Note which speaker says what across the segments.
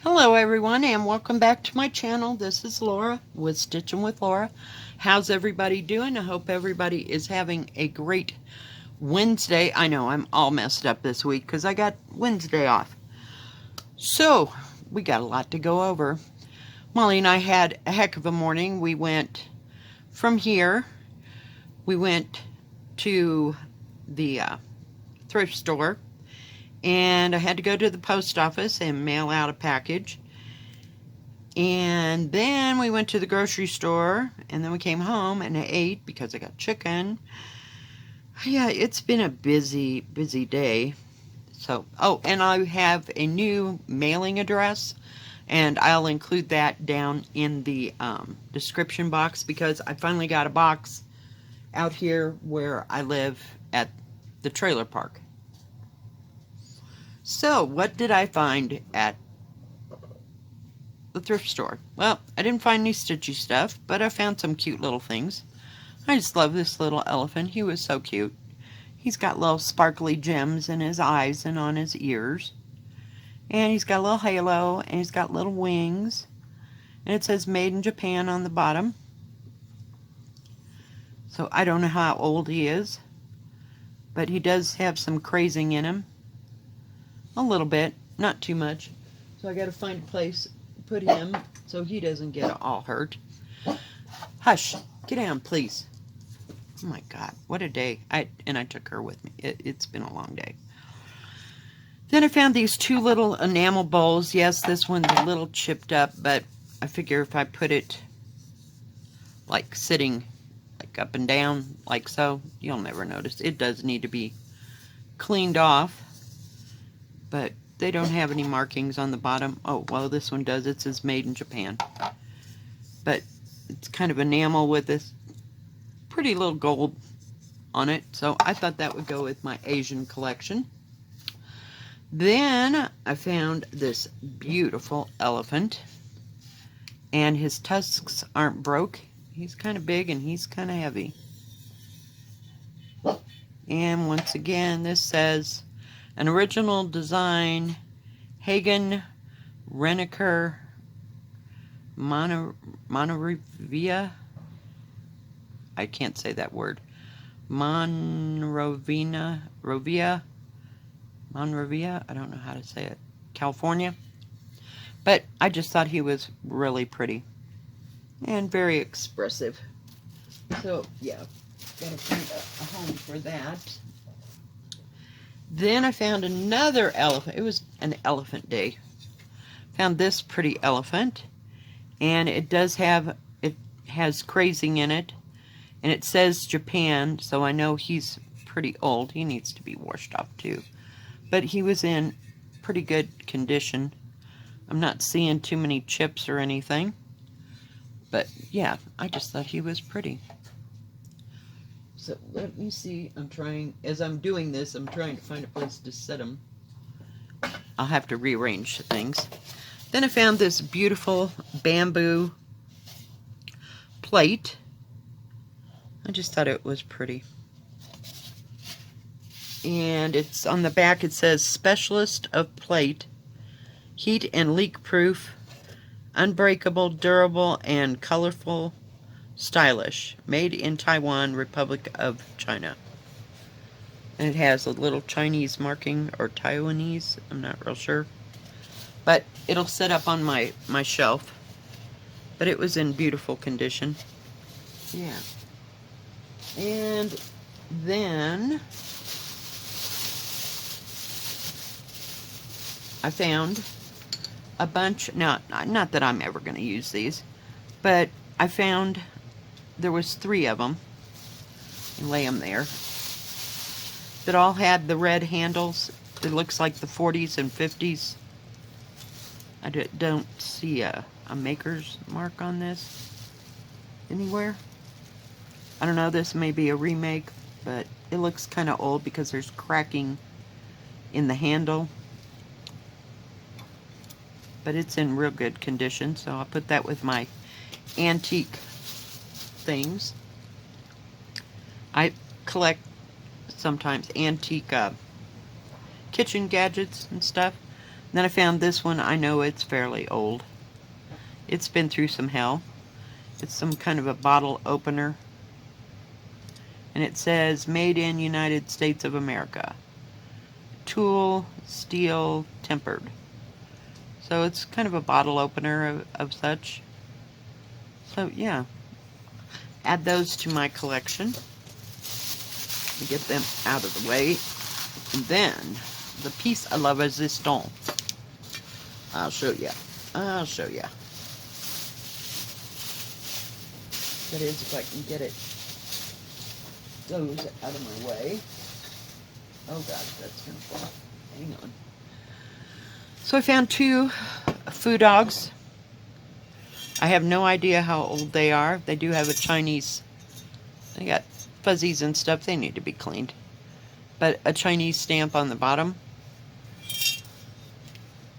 Speaker 1: Hello everyone and welcome back to my channel. This is Laura with Stitchin with Laura. How's everybody doing? I hope everybody is having a great Wednesday. I know I'm all messed up this week because I got Wednesday off. So we got a lot to go over. Molly and I had a heck of a morning. We went from here. We went to the thrift store. And I had to go to the post office and mail out a package. And then we went to the grocery store, and then we came home and I ate because I got chicken. Yeah, it's been a busy day. So, oh, and I have a new mailing address, and I'll include that down in the description box because I finally got a box out here where I live at the trailer park. So, what did I find at the thrift store? Well, I didn't find any stitchy stuff, but I found some cute little things. I just love this little elephant. He was so cute. He's got little sparkly gems in his eyes and on his ears. And he's got a little halo, and he's got little wings. And it says Made in Japan on the bottom. So I don't know how old he is, but he does have some crazing in him. A little bit, not too much. So I got to find a place to put him so he doesn't get all hurt. Hush, get down, please. Oh my God, what a day. I took her with me. It's been a long day. Then I found these two little enamel bowls. Yes, this one's a little chipped up, but I figure if I put it like sitting like up and down like so, you'll never notice. It does need to be cleaned off. But they don't have any markings on the bottom. Oh, well, this one does. It says Made in Japan. But it's kind of enamel with this pretty little gold on it. So I thought that would go with my Asian collection. Then I found this beautiful elephant. And his tusks aren't broke. He's kind of big and he's kind of heavy. And once again, this says an original design, Hagen Renneker Monrovia. I can't say that word. Monrovia. I don't know how to say it. California. But I just thought he was really pretty and very expressive. So yeah, gotta find a home for that. Then I found another elephant. It was an elephant day. Found this pretty elephant. And it has crazing in it. And it says Japan, so I know he's pretty old. He needs to be washed off too. But he was in pretty good condition. I'm not seeing too many chips or anything. But yeah, I just thought he was pretty. So let me see, as I'm doing this, I'm trying to find a place to set them. I'll have to rearrange things. Then I found this beautiful bamboo plate. I just thought it was pretty. And it's on the back, it says Specialist of Plate, Heat and Leak Proof, Unbreakable, Durable, and Colorful. Stylish, made in Taiwan, Republic of China. And it has a little Chinese marking, or Taiwanese, I'm not real sure. But it'll sit up on my shelf. But it was in beautiful condition. Yeah. And then I found a bunch, now, not that I'm ever going to use these, but I found there was 3 of them, and lay them there, that all had the red handles. It looks like the 40s and 50s. I don't see a maker's mark on this anywhere. I don't know, this may be a remake, but it looks kind of old because there's cracking in the handle. But it's in real good condition, so I'll put that with my antique things. I collect sometimes antique kitchen gadgets and stuff. Then I found this one. I know it's fairly old. It's been through some hell. It's some kind of a bottle opener. And it says, made in United States of America. Tool, steel, tempered. So it's kind of a bottle opener of such. So yeah, add those to my collection. Get them out of the way. And then, the piece à la résistance. I'll show you. I'll show you. That is, if I can get it, those out of my way. Oh gosh, that's gonna fall. Hang on. So I found 2 foo dogs. I have no idea how old they are. They do have a Chinese, they got fuzzies and stuff. They need to be cleaned. But a Chinese stamp on the bottom.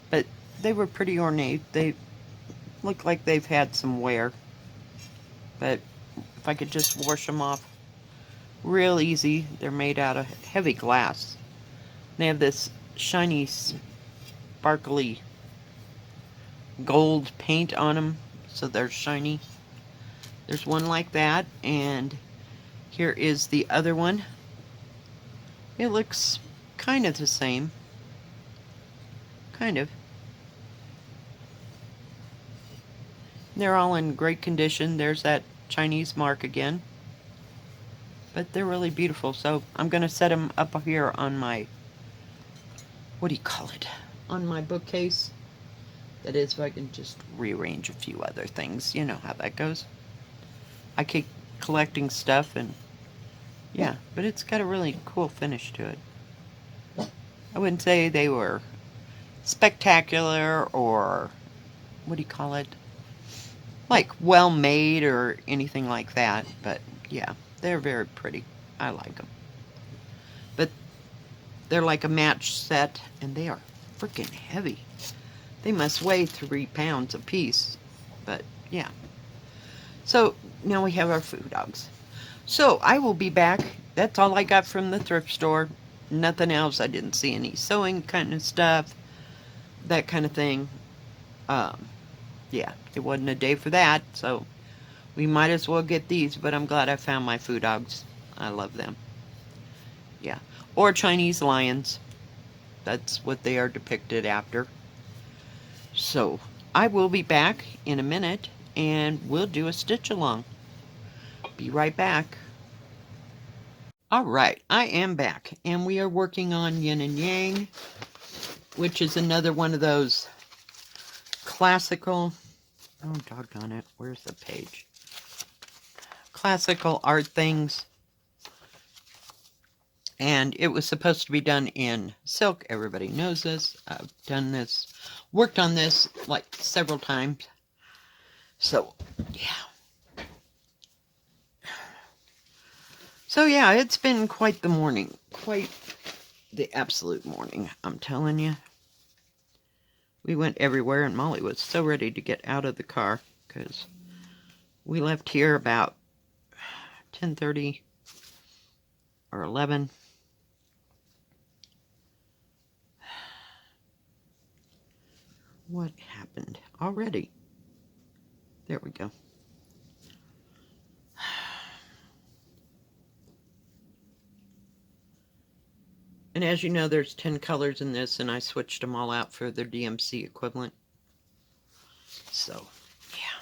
Speaker 1: But they were pretty ornate. They look like they've had some wear. But if I could just wash them off real easy. They're made out of heavy glass. They have this shiny, sparkly gold paint on them, so they're shiny. There's one like that, and here is the other one. It looks kind of the same. Kind of. They're all in great condition. There's that Chinese mark again. But they're really beautiful, so I'm going to set them up here on my, what do you call it? On my bookcase. That is, if I can just rearrange a few other things. You know how that goes. I keep collecting stuff, and yeah, but it's got a really cool finish to it. I wouldn't say they were spectacular or, what do you call it? Like well made or anything like that, but yeah, they're very pretty. I like them. But they're like a match set, and they are freaking heavy. They must weigh 3 pounds a piece, but yeah. So now we have our foo dogs. So I will be back. That's all I got from the thrift store. Nothing else. I didn't see any sewing kind of stuff, that kind of thing. Yeah, it wasn't a day for that, so we might as well get these, but I'm glad I found my foo dogs. I love them. Yeah. Or Chinese lions. That's what they are depicted after. So, I will be back in a minute, and we'll do a stitch along. Be right back. Alright, I am back, and we are working on Yin and Yang, which is another one of those classical, oh doggone it, where's the page? Classical art things. And it was supposed to be done in silk. Everybody knows this. I've done this, worked on this like several times. So, yeah. So, yeah, it's been quite the morning. Quite the absolute morning, I'm telling you. We went everywhere, and Molly was so ready to get out of the car because we left here about 10:30 or 11. What happened already? There we go. And as you know, there's 10 colors in this, and I switched them all out for their DMC equivalent. So, yeah.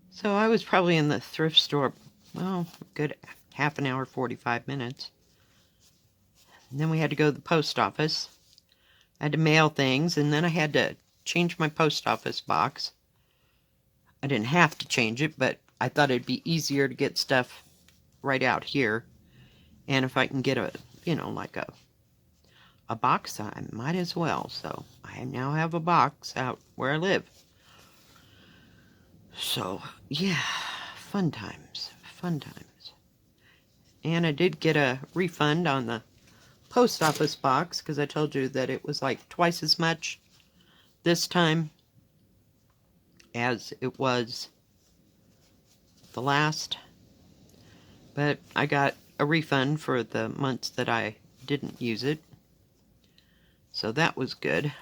Speaker 1: So I was probably in the thrift store, well, a good half an hour, 45 minutes. And then we had to go to the post office. I had to mail things, and then I had to change my post office box. I didn't have to change it, but I thought it'd be easier to get stuff right out here. And if I can get a, you know, like a box, I might as well. So I now have a box out where I live. So, yeah, fun times, fun times. And I did get a refund on the post office box because I told you that it was like twice as much this time as it was the last. But I got a refund for the months that I didn't use it. So that was good.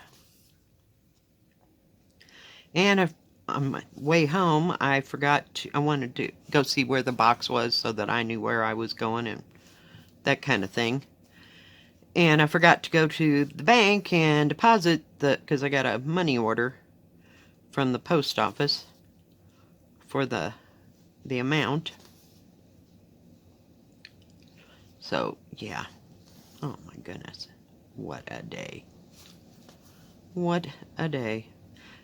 Speaker 1: And on my way home, I wanted to go see where the box was so that I knew where I was going and that kind of thing. And I forgot to go to the bank and deposit because I got a money order from the post office for the amount. So, yeah. Oh my goodness. What a day. What a day.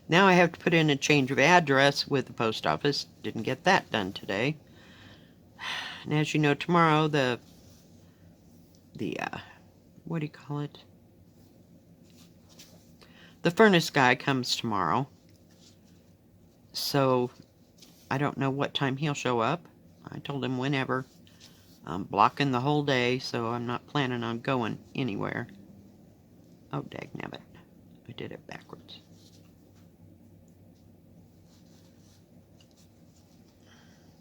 Speaker 1: Now I have to put in a change of address with the post office. Didn't get that done today. And as you know, tomorrow the what do you call it? The furnace guy comes tomorrow. So I don't know what time he'll show up. I told him whenever. I'm blocking the whole day, so I'm not planning on going anywhere. Oh, dagnabbit. I did it backwards.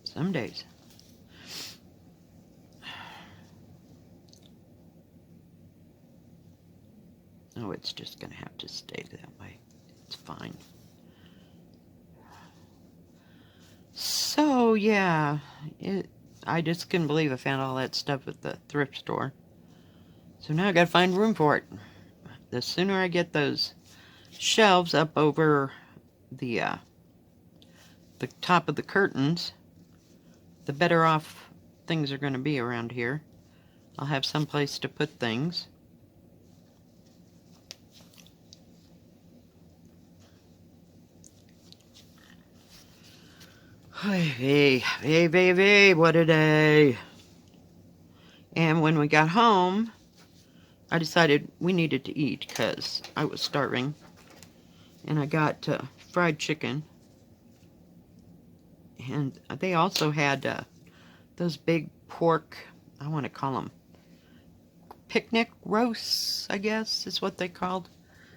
Speaker 1: Some days. Oh, it's just going to have to stay that way. It's fine. So, yeah. I just couldn't believe I found all that stuff at the thrift store. So now I got to find room for it. The sooner I get those shelves up over the top of the curtains, the better off things are going to be around here. I'll have some place to put things. Hey, what a day. And when we got home, I decided we needed to eat because I was starving. And I got fried chicken. And they also had those big pork, I want to call them picnic roasts, I guess is what they called.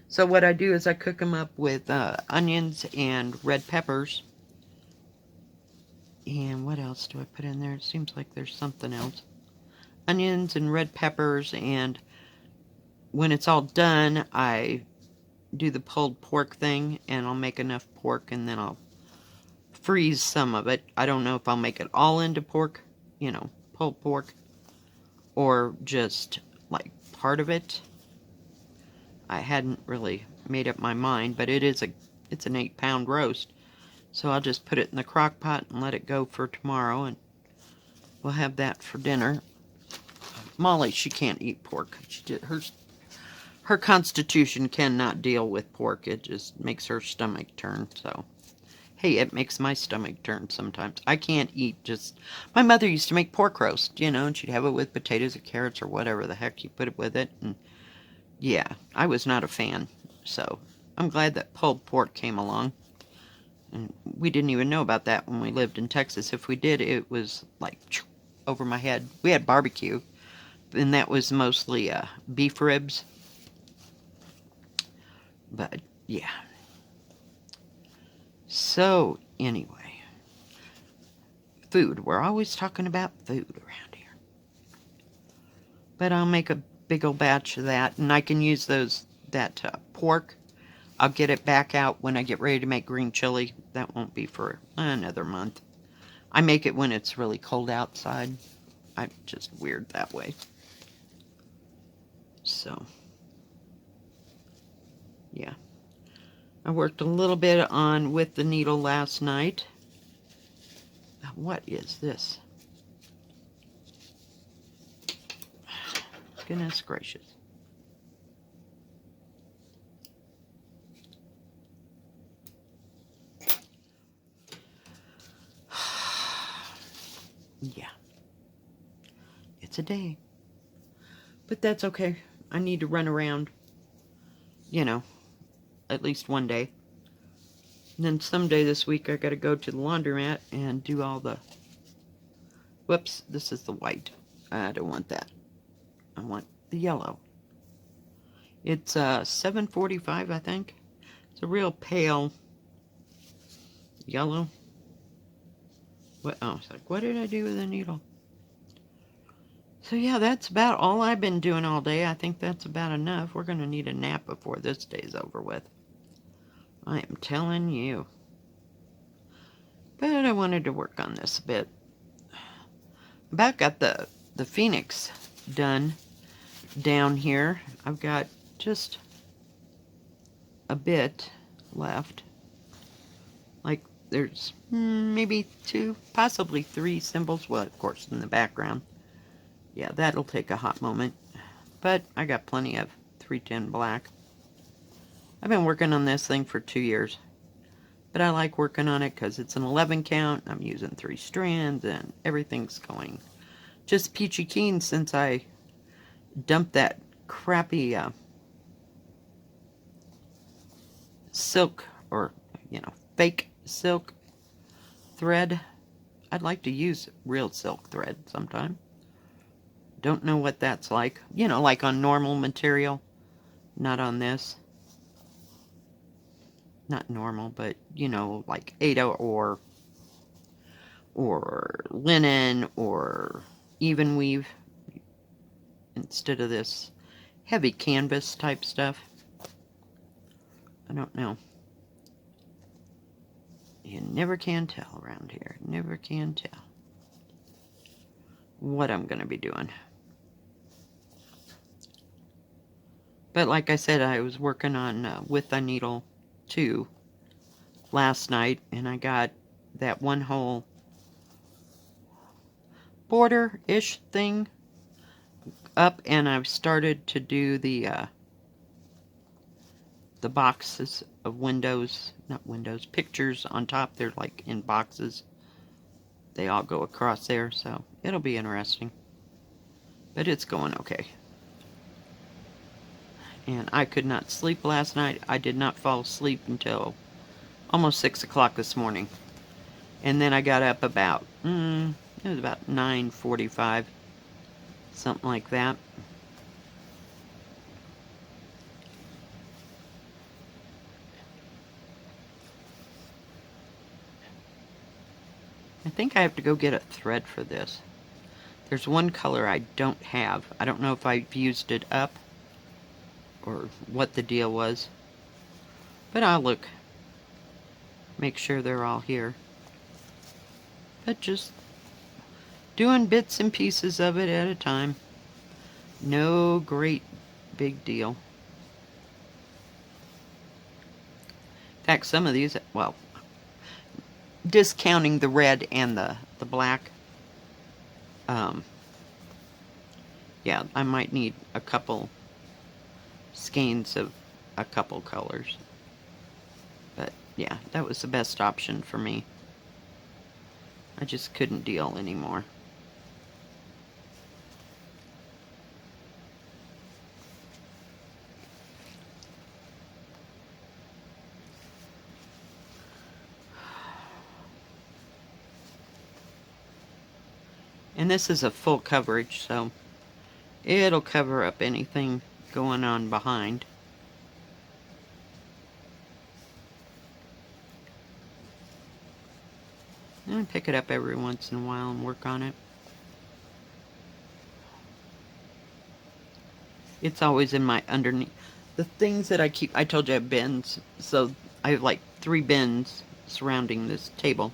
Speaker 1: So what I do is I cook them up with onions and red peppers. And what else do I put in there? It seems like there's something else. Onions and red peppers, and when it's all done, I do the pulled pork thing, and I'll make enough pork, and then I'll freeze some of it. I don't know if I'll make it all into pork, pulled pork, or just like part of it. I hadn't really made up my mind, but it's an 8-pound roast. So I'll just put it in the crock pot and let it go for tomorrow, and we'll have that for dinner. Molly, she can't eat pork. Her constitution cannot deal with pork. It just makes her stomach turn. So, hey, it makes my stomach turn sometimes. I can't eat my mother used to make pork roast, and she'd have it with potatoes or carrots or whatever the heck you put it with it. And yeah, I was not a fan. So I'm glad that pulled pork came along. And we didn't even know about that when we lived in Texas. If we did, it was like over my head. We had barbecue, and that was mostly beef ribs. But, yeah. So, anyway. Food. We're always talking about food around here. But I'll make a big old batch of that, and I can use that pork. I'll get it back out when I get ready to make green chili. That won't be for another month. I make it when it's really cold outside. I'm just weird that way. So, yeah. I worked a little bit with the needle last night. What is this? Goodness gracious. Yeah. It's a day. But that's okay. I need to run around, at least one day. And then someday this week I gotta go to the laundromat and do all the... Whoops, this is the white. I don't want that. I want the yellow. It's 7:45, I think. It's a real pale yellow. What? Oh, it's like, what did I do with the needle? So yeah, that's about all I've been doing all day. I think that's about enough. We're going to need a nap before this day's over with. I am telling you. But I wanted to work on this a bit. About got the Phoenix done down here. I've got just a bit left. Like there's maybe 2, possibly 3 symbols. Well, of course, in the background. Yeah, that'll take a hot moment. But I got plenty of 310 black. I've been working on this thing for 2 years. But I like working on it because it's an 11 count. I'm using 3 strands and everything's going just peachy keen since I dumped that crappy silk or, fake silk thread. I'd like to use real silk thread sometime. Don't know what that's like. Like on normal material. Not on this. Not normal, but, like Ada or linen or even weave instead of this heavy canvas type stuff. I don't know. You never can tell around here. Never can tell what I'm going to be doing. But like I said, I was working on With a Needle 2 last night, and I got that one whole border-ish thing up, and I've started to do the boxes of pictures on top. They're like in boxes. They all go across there, so it'll be interesting. But it's going okay. And I could not sleep last night. I did not fall asleep until almost 6 o'clock this morning. And then I got up about, it was about 9:45, something like that. I think I have to go get a thread for this. There's one color I don't have. I don't know if I've used it up or what the deal was. But I'll look. Make sure they're all here. But just doing bits and pieces of it at a time. No great big deal. In fact, some of these, well, discounting the red and the black, yeah, I might need a couple skeins of a couple colors. But yeah, that was the best option for me. I just couldn't deal anymore. And this is a full coverage, so it'll cover up anything going on behind. And I pick it up every once in a while and work on it. It's always in my underneath. The things that I keep, I told you I have bins, so I have like 3 bins surrounding this table.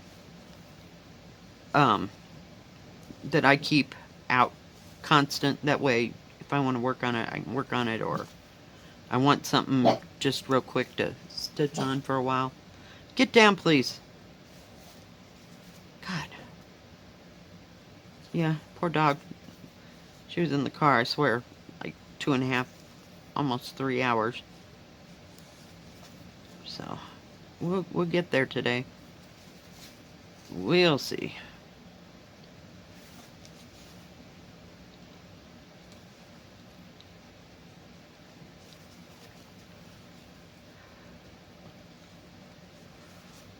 Speaker 1: That I keep out constant. That way, if I want to work on it, I can work on it, or I want something just real quick to stitch on for a while. Get down, please. God. Yeah, poor dog. She was in the car, I swear, like 2.5, almost 3 hours. So, we'll get there today. We'll see.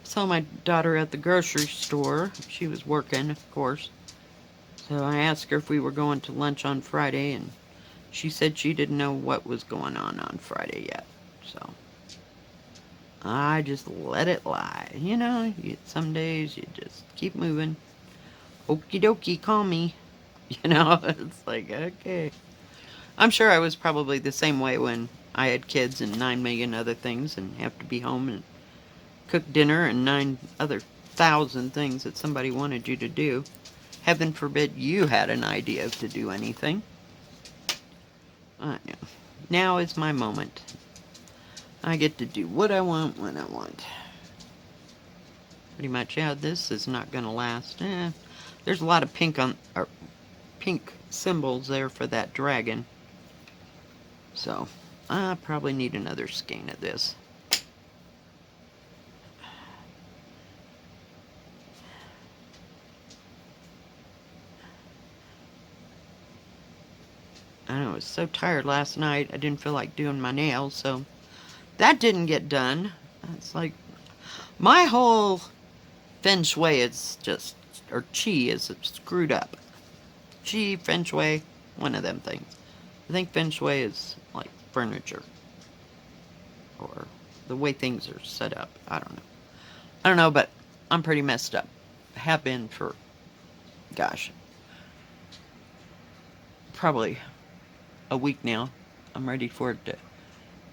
Speaker 1: Saw my daughter at the grocery store. She was working, of course. So I asked her if we were going to lunch on Friday, and she said she didn't know what was going on Friday yet. So I just let it lie. Some days you just keep moving. Okie dokie, call me. You know, it's like, okay. I'm sure I was probably the same way when I had kids and 9 million other things and have to be home and cook dinner and 9 other thousand things that somebody wanted you to do. Heaven forbid you had an idea to do anything. Now is my moment. I get to do what I want when I want. Pretty much, yeah, this is not going to last. There's a lot of pink symbols there for that dragon. So, I probably need another skein of this. I was so tired last night, I didn't feel like doing my nails, so that didn't get done. It's like, my whole feng shui is just, or chi is screwed up. Chi, feng shui, one of them things. I think feng shui is like furniture, or the way things are set up. I don't know. I don't know, but I'm pretty messed up. Have been for, gosh, probably a week now. I'm ready for it to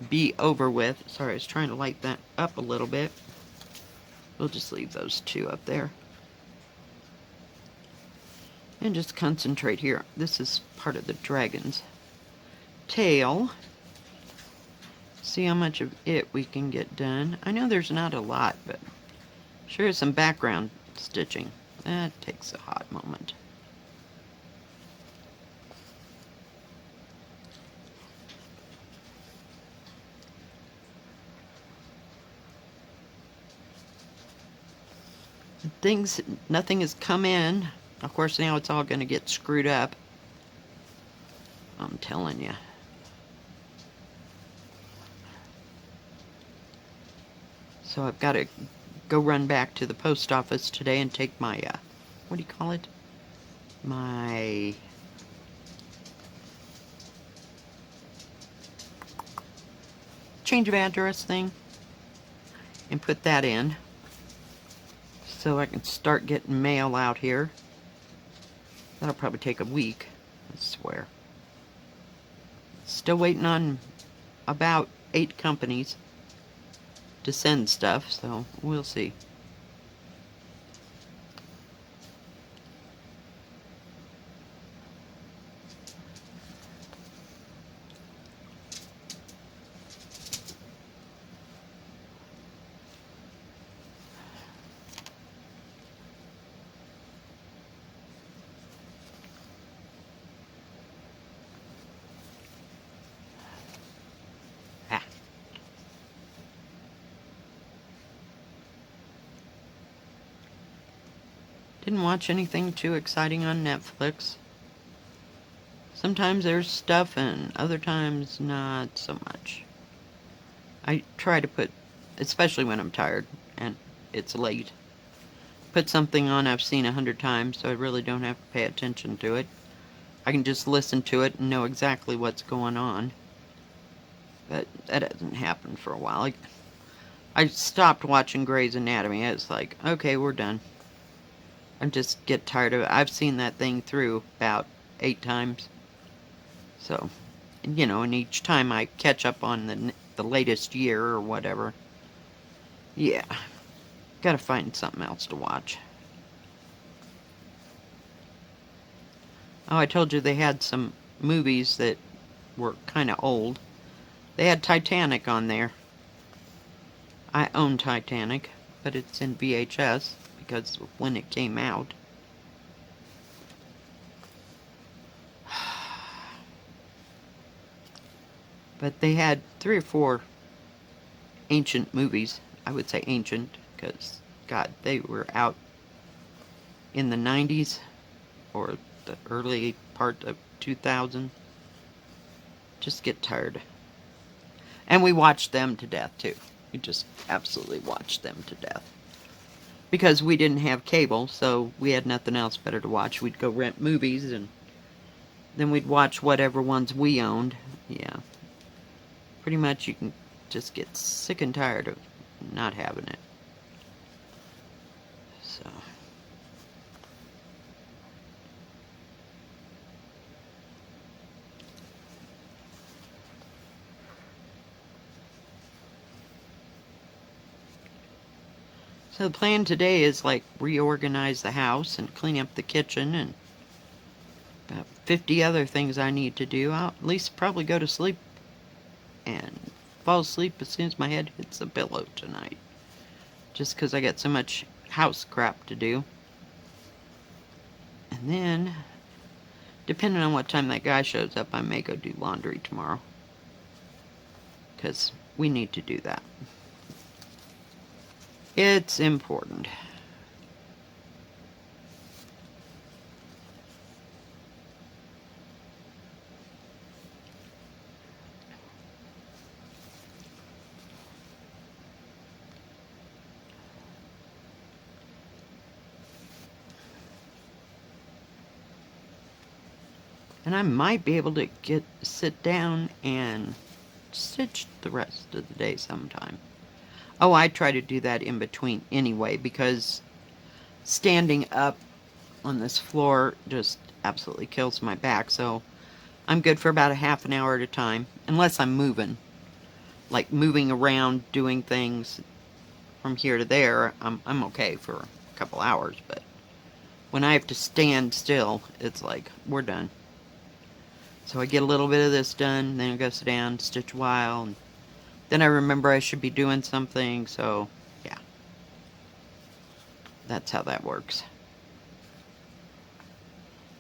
Speaker 1: be over with. Sorry, I was trying to light that up a little bit. We'll just leave those two up there. And just concentrate here. This is part of the dragon's tail. See how much of it we can get done. I know there's not a lot, but sure is some background stitching. That takes a hot moment. Nothing has come in. Of course, now it's all going to get screwed up. I'm telling you. So I've got to go run back to the post office today and take my, what do you call it? My change of address thing. And put that in. So I can start getting mail out here. That'll probably take a week, I swear. Still waiting on about 8 companies to send stuff, so we'll see. Didn't watch anything too exciting on Netflix. Sometimes there's stuff and other times not so much. I try to put, especially when I'm tired and it's late, put something on I've seen 100 times so I really don't have to pay attention to it. I can just listen to it and know exactly what's going on. But that hasn't happened for a while. I stopped watching Grey's Anatomy. It's like, okay, we're done. I just get tired of it. I've seen that thing through about 8 times. So, you know, and each time I catch up on the latest year or whatever. Yeah. Gotta find something else to watch. Oh, I told you they had some movies that were kind of old. They had Titanic on there. I own Titanic, but it's in VHS. Because of when it came out. But they had 3 or 4 ancient movies. I would say ancient, because, God, they were out in the 90s or the early part of 2000. Just get tired. And we watched them to death, too. We just absolutely watched them to death. Because we didn't have cable, so we had nothing else better to watch. We'd go rent movies, and then we'd watch whatever ones we owned. Yeah. Pretty much you can just get sick and tired of not having it. So. So the plan today is like reorganize the house and clean up the kitchen and about 50 other things I need to do. I'll at least probably go to sleep and fall asleep as soon as my head hits the pillow tonight. Just because I got so much house crap to do. And then, depending on what time that guy shows up, I may go do laundry tomorrow. Because we need to do that. It's important. And I might be able to sit down and stitch the rest of the day sometime. Oh, I try to do that in between anyway, because standing up on this floor just absolutely kills my back. So I'm good for about a half an hour at a time, unless I'm moving. Like moving around, doing things from here to there, I'm okay for a couple hours. But when I have to stand still, it's like, we're done. So I get a little bit of this done, then I go sit down, stitch a while, and then I remember I should be doing something, so yeah. That's how that works.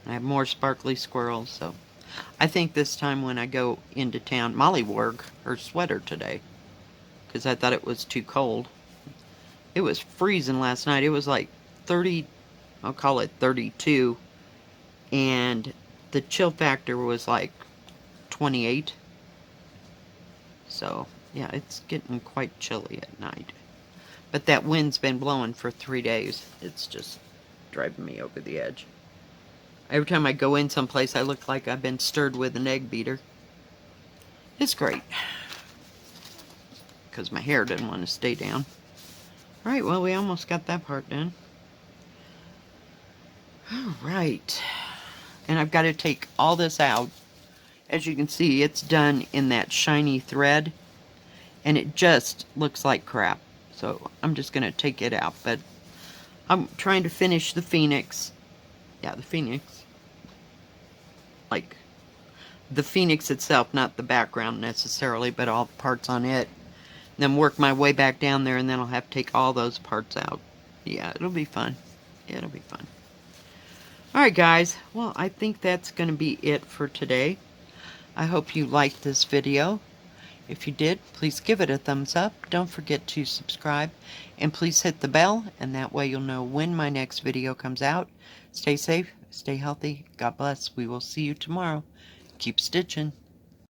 Speaker 1: I have more sparkly squirrels, so I think this time when I go into town, Molly wore her sweater today, because I thought it was too cold. It was freezing last night. It was like 30, I'll call it 32, and the chill factor was like 28. So, yeah, it's getting quite chilly at night. But that wind's been blowing for 3 days. It's just driving me over the edge. Every time I go in someplace, I look like I've been stirred with an egg beater. It's great. Because my hair didn't want to stay down. Alright, well, we almost got that part done. Alright. And I've got to take all this out. As you can see, it's done in that shiny thread. And it just looks like crap. So I'm just going to take it out. But I'm trying to finish the Phoenix. Yeah, the Phoenix. Like, the Phoenix itself, not the background necessarily, but all the parts on it. And then work my way back down there, and then I'll have to take all those parts out. Yeah, it'll be fun. It'll be fun. Alright, guys. Well, I think that's going to be it for today. I hope you liked this video. If you did, please give it a thumbs up. Don't forget to subscribe. And please hit the bell, and that way you'll know when my next video comes out. Stay safe, stay healthy. God bless. We will see you tomorrow. Keep stitching.